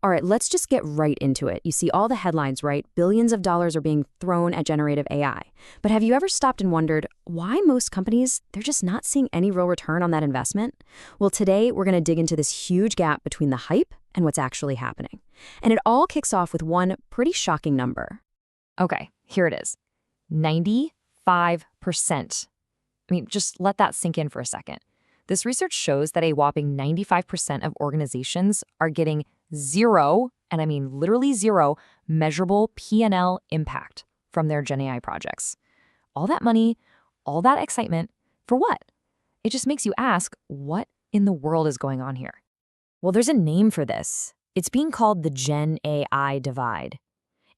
All right, let's just get right into it. You see all the headlines, right? Billions of dollars are being thrown at generative AI. But have you ever stopped and wondered why most companies, they're just not seeing any real return on that investment? Well, today we're going to dig into this huge gap between the hype and what's actually happening. And it all kicks off with one pretty shocking number. Okay, here it is. 95%. I mean, just let that sink in for a second. This research shows that a whopping 95% of organizations are getting zero, and I mean literally zero, measurable P&L impact from their Gen AI projects. All that money, all that excitement, for what? It just makes you ask, what in the world is going on here? Well, there's a name for this. It's being called the Gen AI divide.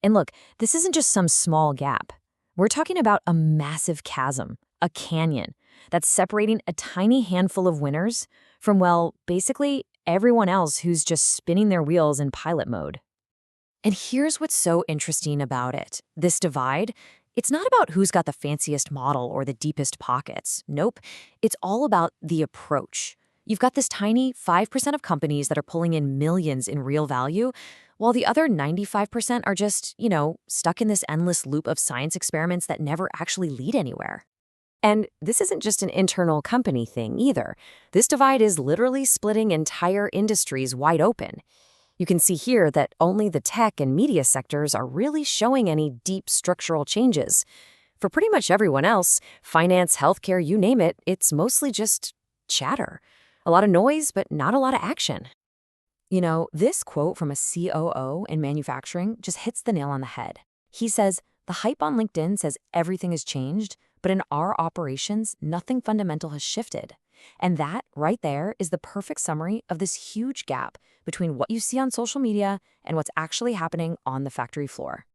And look, this isn't just some small gap. We're talking about a massive chasm, a canyon, that's separating a tiny handful of winners from, well, basically everyone else who's just spinning their wheels in pilot mode. And here's what's so interesting about it. This divide, it's not about who's got the fanciest model or the deepest pockets. Nope. It's all about the approach. You've got this tiny 5% of companies that are pulling in millions in real value, while the other 95% are just, stuck in this endless loop of science experiments that never actually lead anywhere. And this isn't just an internal company thing either. This divide is literally splitting entire industries wide open. You can see here that only the tech and media sectors are really showing any deep structural changes. For pretty much everyone else, finance, healthcare, you name it, it's mostly just chatter. A lot of noise, but not a lot of action. This quote from a COO in manufacturing just hits the nail on the head. He says, "The hype on LinkedIn says everything has changed, but in our operations, nothing fundamental has shifted." And that, right there, is the perfect summary of this huge gap between what you see on social media and what's actually happening on the factory floor.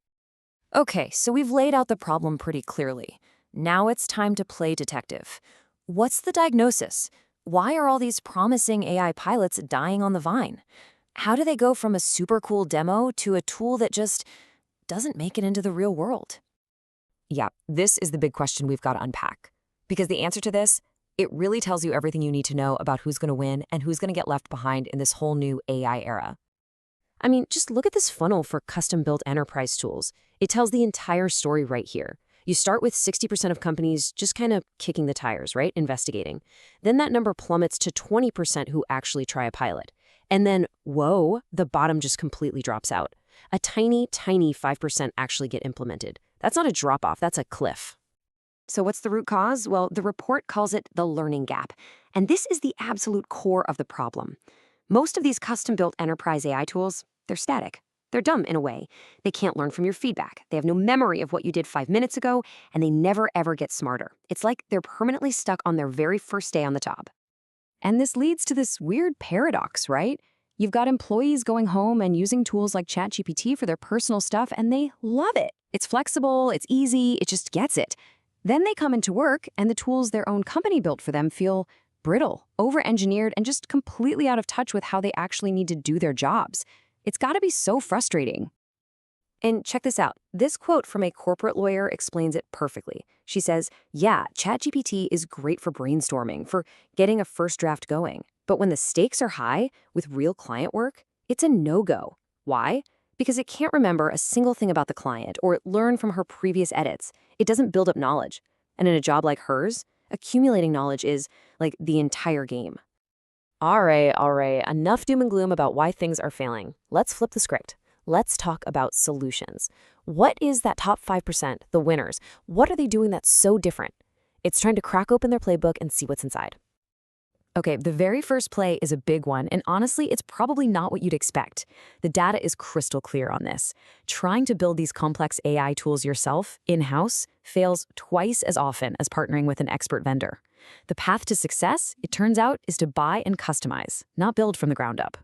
Okay, so we've laid out the problem pretty clearly. Now it's time to play detective. What's the diagnosis? Why are all these promising AI pilots dying on the vine? How do they go from a super cool demo to a tool that just doesn't make it into the real world? Yeah, this is the big question we've got to unpack. Because the answer to this, it really tells you everything you need to know about who's going to win and who's going to get left behind in this whole new AI era. I mean, just look at this funnel for custom-built enterprise tools. It tells the entire story right here. You start with 60% of companies just kind of kicking the tires, right? Investigating. Then that number plummets to 20% who actually try a pilot. And then, whoa, the bottom just completely drops out. A tiny, tiny 5% actually get implemented. That's not a drop-off, that's a cliff. So what's the root cause? Well, the report calls it the learning gap. And this is the absolute core of the problem. Most of these custom-built enterprise AI tools, they're static. They're dumb in a way. They can't learn from your feedback. They have no memory of what you did 5 minutes ago, and they never ever get smarter. It's like they're permanently stuck on their very first day on the job. And this leads to this weird paradox, right? You've got employees going home and using tools like ChatGPT for their personal stuff, and they love it. It's flexible, it's easy, it just gets it. Then they come into work, and the tools their own company built for them feel brittle, over-engineered, and just completely out of touch with how they actually need to do their jobs. It's got to be so frustrating. And check this out. This quote from a corporate lawyer explains it perfectly. She says, yeah, ChatGPT is great for brainstorming, for getting a first draft going. But when the stakes are high with real client work, it's a no-go. Why? Because it can't remember a single thing about the client or learn from her previous edits. It doesn't build up knowledge. And in a job like hers, accumulating knowledge is like the entire game. All right. Enough doom and gloom about why things are failing. Let's flip the script. Let's talk about solutions. What is that top 5%, the winners? What are they doing that's so different? It's trying to crack open their playbook and see what's inside. Okay, the very first play is a big one, and honestly, it's probably not what you'd expect. The data is crystal clear on this. Trying to build these complex AI tools yourself, in-house, fails twice as often as partnering with an expert vendor. The path to success, it turns out, is to buy and customize, not build from the ground up.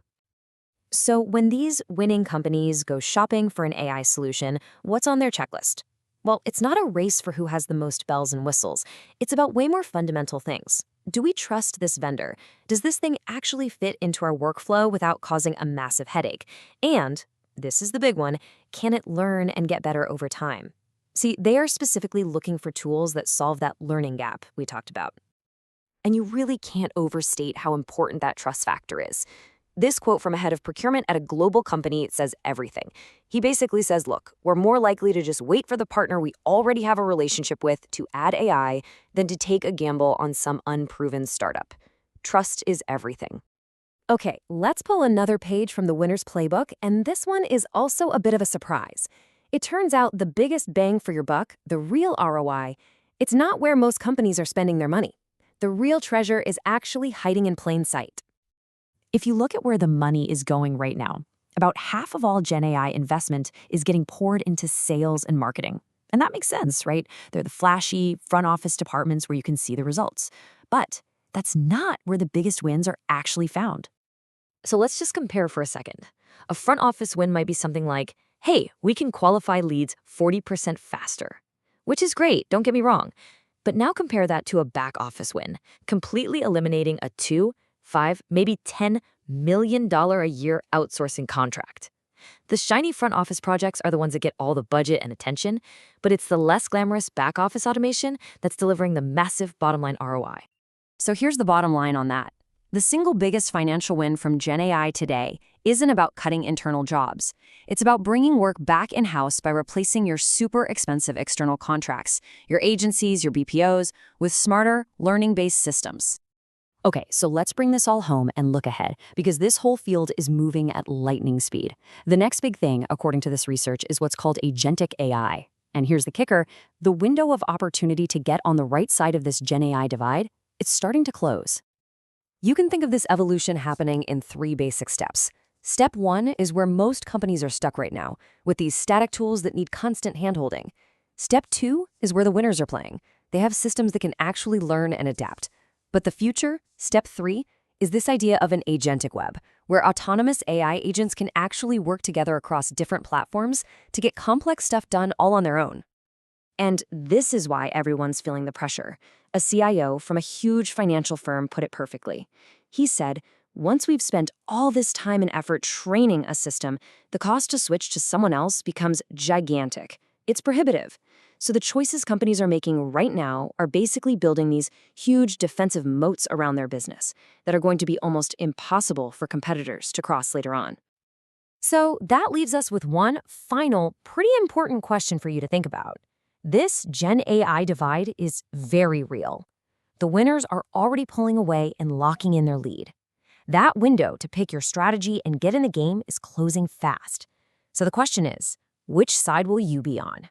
So when these winning companies go shopping for an AI solution, what's on their checklist? Well, it's not a race for who has the most bells and whistles. It's about way more fundamental things. Do we trust this vendor? Does this thing actually fit into our workflow without causing a massive headache? And, this is the big one, can it learn and get better over time? See, they are specifically looking for tools that solve that learning gap we talked about. And you really can't overstate how important that trust factor is. This quote from a head of procurement at a global company says everything. He basically says, look, we're more likely to just wait for the partner we already have a relationship with to add AI than to take a gamble on some unproven startup. Trust is everything. Okay, let's pull another page from the winner's playbook, and this one is also a bit of a surprise. It turns out the biggest bang for your buck, the real ROI, it's not where most companies are spending their money. The real treasure is actually hiding in plain sight. If you look at where the money is going right now, about half of all Gen AI investment is getting poured into sales and marketing. And that makes sense, right? They're the flashy front office departments where you can see the results. But that's not where the biggest wins are actually found. So let's just compare for a second. A front office win might be something like, hey, we can qualify leads 40% faster, which is great, don't get me wrong. But now compare that to a back office win, completely eliminating a $2, $5, maybe $10 million a year outsourcing contract. The shiny front office projects are the ones that get all the budget and attention, but it's the less glamorous back office automation that's delivering the massive bottom line ROI. So here's the bottom line on that. The single biggest financial win from Gen AI today isn't about cutting internal jobs. It's about bringing work back in-house by replacing your super expensive external contracts, your agencies, your BPOs, with smarter, learning-based systems. Okay, so let's bring this all home and look ahead, because this whole field is moving at lightning speed. The next big thing, according to this research, is what's called agentic AI. And here's the kicker, the window of opportunity to get on the right side of this Gen AI divide, it's starting to close. You can think of this evolution happening in 3 basic steps. Step 1 is where most companies are stuck right now, with these static tools that need constant handholding. Step 2 is where the winners are playing. They have systems that can actually learn and adapt. But the future, step 3, is this idea of an agentic web, where autonomous AI agents can actually work together across different platforms to get complex stuff done all on their own. And this is why everyone's feeling the pressure. A CIO from a huge financial firm put it perfectly. He said, once we've spent all this time and effort training a system, the cost to switch to someone else becomes gigantic. It's prohibitive. So the choices companies are making right now are basically building these huge defensive moats around their business that are going to be almost impossible for competitors to cross later on. So that leaves us with one final, pretty important question for you to think about. This Gen AI divide is very real. The winners are already pulling away and locking in their lead. That window to pick your strategy and get in the game is closing fast. So the question is, which side will you be on?